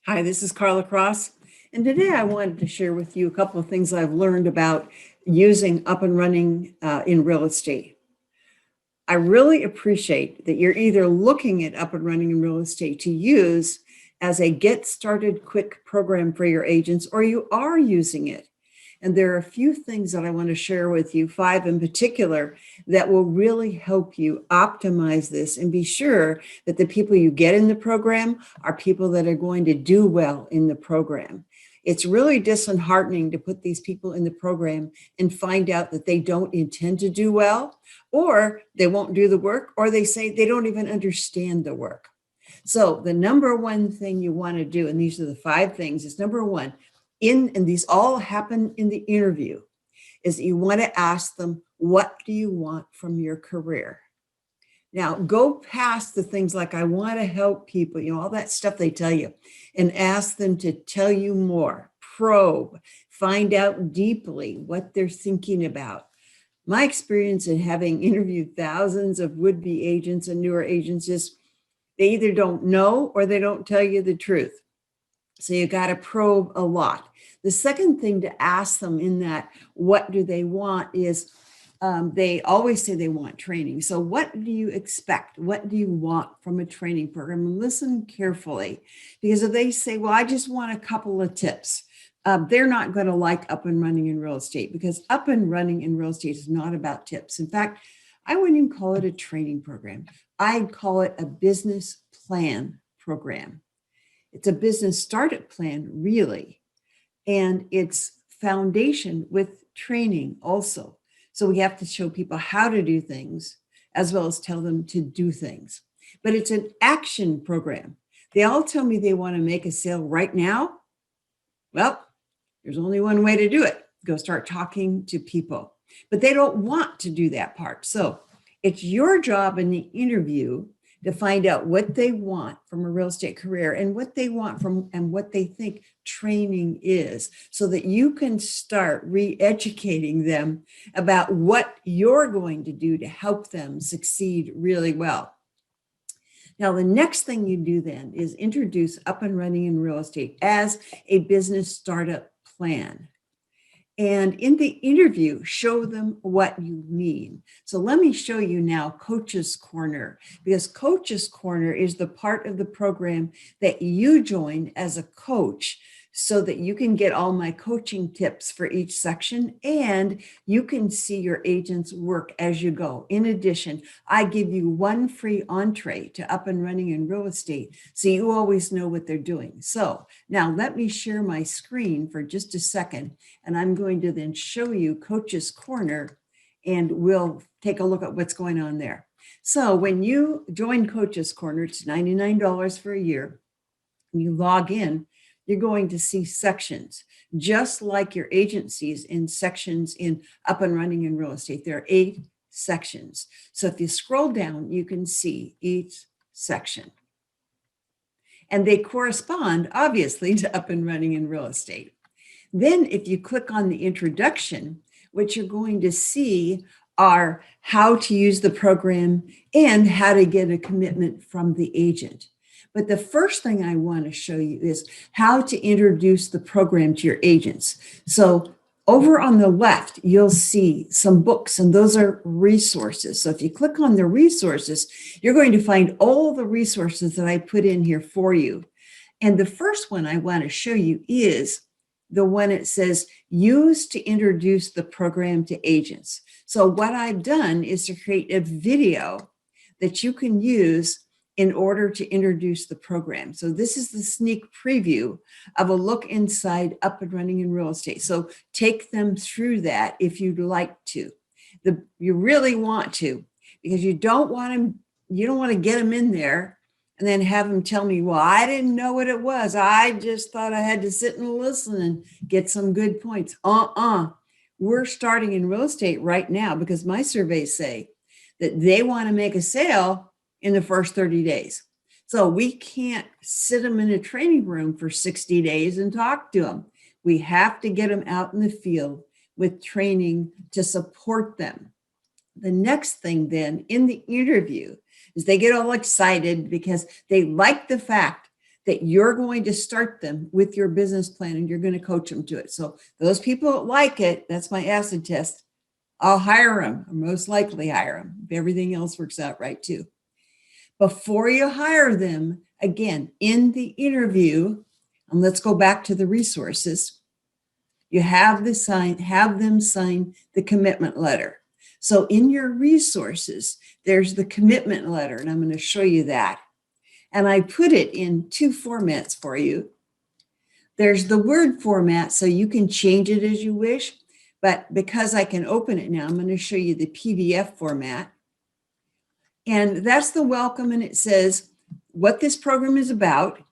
Hi, this is Carla Cross, and today I wanted to share with you a couple of things I've learned about using up and running in real estate. I really appreciate that you're either looking at up and running in real estate to use as a get started quick program for your agents, or you are using it. And there are a few things that I want to share with you, five in particular, that will really help you optimize this and be sure that the people you get in the program are people that are going to do well in the program. It's really disheartening to put these people in the program and find out that they don't intend to do well, or they won't do the work, or they say they don't even understand the work. So the number one thing you want to do, and these are the five things, is number one, and these all happen in the interview, is that you want to ask them, what do you want from your career? Now, go past the things like, I want to help people, all that stuff they tell you, and ask them to tell you more, probe, find out deeply what they're thinking about. My experience in having interviewed thousands of would-be agents and newer agents is they either don't know or they don't tell you the truth. So you got to probe a lot. The second thing to ask them in that, what do they want, is they always say they want training. So what do you expect? What do you want from a training program? And listen carefully, because if they say, well, I just want a couple of tips, they're not going to like up and running in real estate, because up and running in real estate is not about tips. In fact, I wouldn't even call it a training program. I'd call it a business plan program. It's a business startup plan, really. And it's foundation with training also. So we have to show people how to do things as well as tell them to do things. But it's an action program. They all tell me they want to make a sale right now. Well, there's only one way to do it. Go start talking to people. But they don't want to do that part. So it's your job in the interview to find out what they want from a real estate career and what they want from and what they think training is, so that you can start re-educating them about what you're going to do to help them succeed really well. Now, the next thing you do then is introduce up and running in real estate as a business startup plan. And in the interview, show them what you mean. So let me show you now Coach's Corner, because Coach's Corner is the part of the program that you join as a coach, so that you can get all my coaching tips for each section and you can see your agents work as you go. In addition, I give you one free entree to up and running in real estate, so you always know what they're doing. So now let me share my screen for just a second, and I'm going to then show you Coach's Corner, and we'll take a look at what's going on there. So when you join Coach's Corner, it's $99 for a year. You log in, you're going to see sections, just like your agencies in sections in up and running in real estate. There are 8 sections. So if you scroll down, you can see each section. And they correspond, obviously, to up and running in real estate. Then if you click on the introduction, what you're going to see are how to use the program and how to get a commitment from the agent. But the first thing I want to show you is how to introduce the program to your agents. So over on the left, you'll see some books, and those are resources. So if you click on the resources, you're going to find all the resources that I put in here for you. And the first one I want to show you is the one that says use to introduce the program to agents. So what I've done is to create a video that you can use in order to introduce the program. So this is the sneak preview of a look inside up and running in real estate. So take them through that if you'd like to. You really want to, because you don't want to get them in there and then have them tell me, well, I didn't know what it was. I just thought I had to sit and listen and get some good points. We're starting in real estate right now because my surveys say that they want to make a sale in the first 30 days. So we can't sit them in a training room for 60 days and talk to them. We have to get them out in the field with training to support them. The next thing then in the interview is they get all excited because they like the fact that you're going to start them with your business plan and you're going to coach them to it. So those people that like it, that's my acid test. I'll hire them, or most likely hire them, if everything else works out right too. Before you hire them, again, in the interview, and let's go back to the resources, you have them sign the commitment letter. So in your resources, there's the commitment letter, and I'm going to show you that. And I put it in two formats for you. There's the Word format, so you can change it as you wish. But because I can open it now, I'm going to show you the PDF format. And that's the welcome, and it says what this program is about,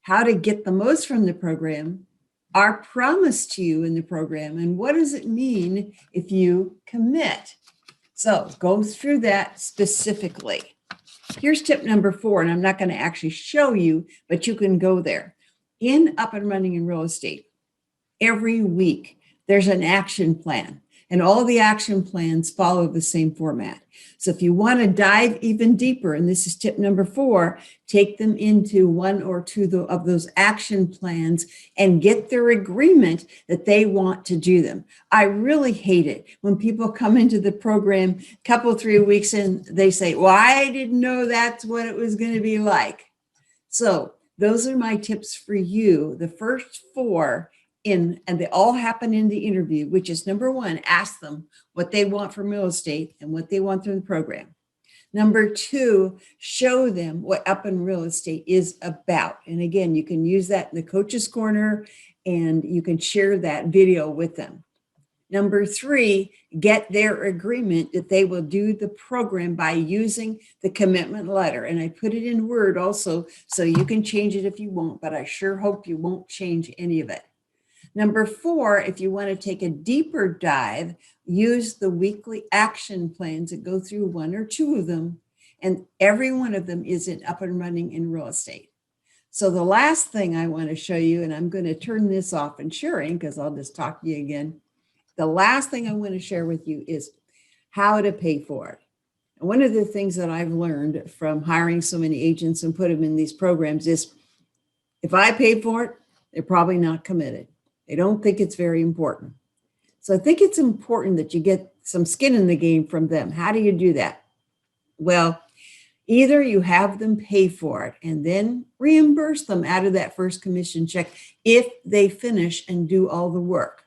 how to get the most from the program, our promise to you in the program, and what does it mean if you commit. So go through that specifically. Here's tip number 4, and I'm not going to actually show you, but you can go there. In Up and Running in Real Estate, every week there's an action plan, and all the action plans follow the same format. So if you want to dive even deeper, and this is tip number 4, take them into one or two of those action plans and get their agreement that they want to do them. I really hate it when people come into the program a couple, 3 weeks in, they say, well, I didn't know that's what it was going to be like. So those are my tips for you. The first 4 and they all happen in the interview, which is number 1, ask them what they want from real estate and what they want from the program. Number 2, show them what Up in Real Estate is about. And again, you can use that in the Coach's Corner and you can share that video with them. Number 3, get their agreement that they will do the program by using the commitment letter. And I put it in Word also, so you can change it if you want, but I sure hope you won't change any of it. Number 4, if you want to take a deeper dive, use the weekly action plans that go through 1 or 2 of them, and every one of them is Up and Running in Real Estate. So the last thing I want to show you, and I'm going to turn this off and sharing because I'll just talk to you again. The last thing I want to share with you is how to pay for it. And one of the things that I've learned from hiring so many agents and put them in these programs is if I pay for it, they're probably not committed. They don't think it's very important. So I think it's important that you get some skin in the game from them. How do you do that? Well, either you have them pay for it and then reimburse them out of that first commission check if they finish and do all the work.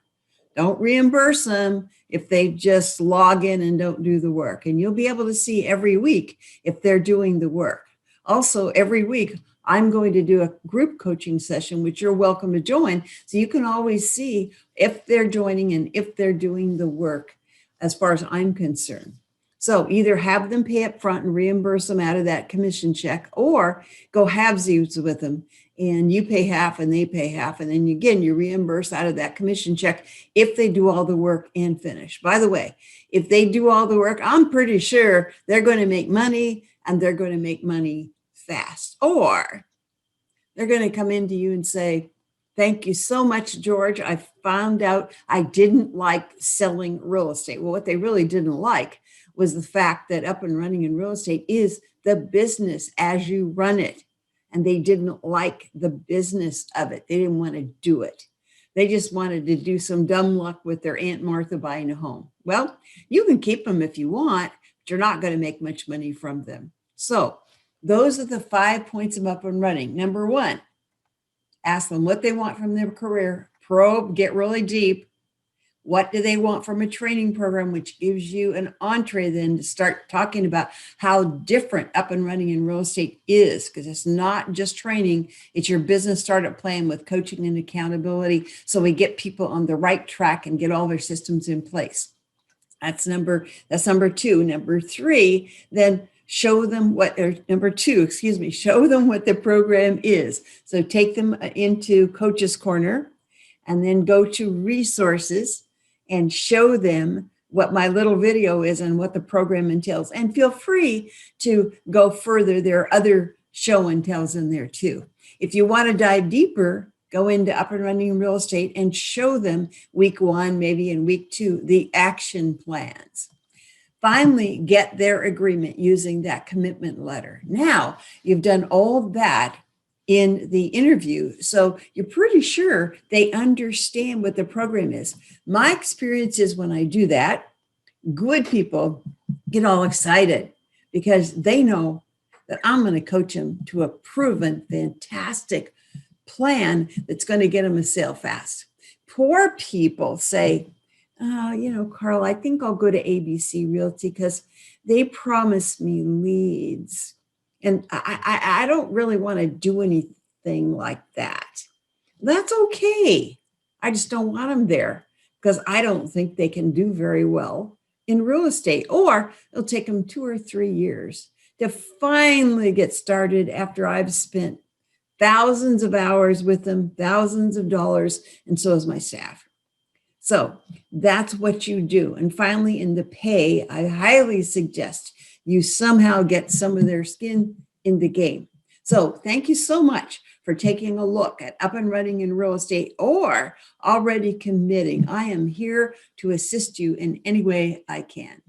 Don't reimburse them if they just log in and don't do the work. And you'll be able to see every week if they're doing the work. Also, every week, I'm going to do a group coaching session, which you're welcome to join. So you can always see if they're joining and if they're doing the work as far as I'm concerned. So either have them pay up front and reimburse them out of that commission check, or go halvesies with them and you pay half and they pay half. And then again, you reimburse out of that commission check if they do all the work and finish. By the way, if they do all the work, I'm pretty sure they're going to make money, and they're going to make money fast. Or they're going to come into you and say, thank you so much, George. I found out I didn't like selling real estate. Well, what they really didn't like was the fact that Up and Running in Real Estate is the business as you run it. And they didn't like the business of it. They didn't want to do it. They just wanted to do some dumb luck with their Aunt Martha buying a home. Well, you can keep them if you want, but you're not going to make much money from them. So those are the 5 points of Up and Running. Number 1, ask them what they want from their career. Probe, get really deep. What do they want from a training program, which gives you an entree then to start talking about how different Up and Running in Real Estate is, because it's not just training, it's your business startup plan with coaching and accountability. So we get people on the right track and get all their systems in place. That's number 2. Number 3, then show them show them what the program is. So take them into Coach's Corner and then go to resources and show them what my little video is and what the program entails. And feel free to go further. There are other show and tells in there too. If you want to dive deeper, go into Up and Running in Real Estate and show them week 1, maybe in week 2, the action plans. Finally, get their agreement using that commitment letter. Now you've done all that. in the interview. So you're pretty sure they understand what the program is. My experience is when I do that, good people get all excited because they know that I'm going to coach them to a proven, fantastic plan that's going to get them a sale fast. Poor people say, Carl, I think I'll go to ABC Realty because they promised me leads. And I don't really want to do anything like that. That's okay. I just don't want them there because I don't think they can do very well in real estate, or it'll take them 2 or 3 years to finally get started after I've spent thousands of hours with them, thousands of dollars, and so is my staff. So that's what you do. And finally, in the pay, I highly suggest you somehow get some of their skin in the game. So thank you so much for taking a look at Up and Running in Real Estate or already committing. I am here to assist you in any way I can.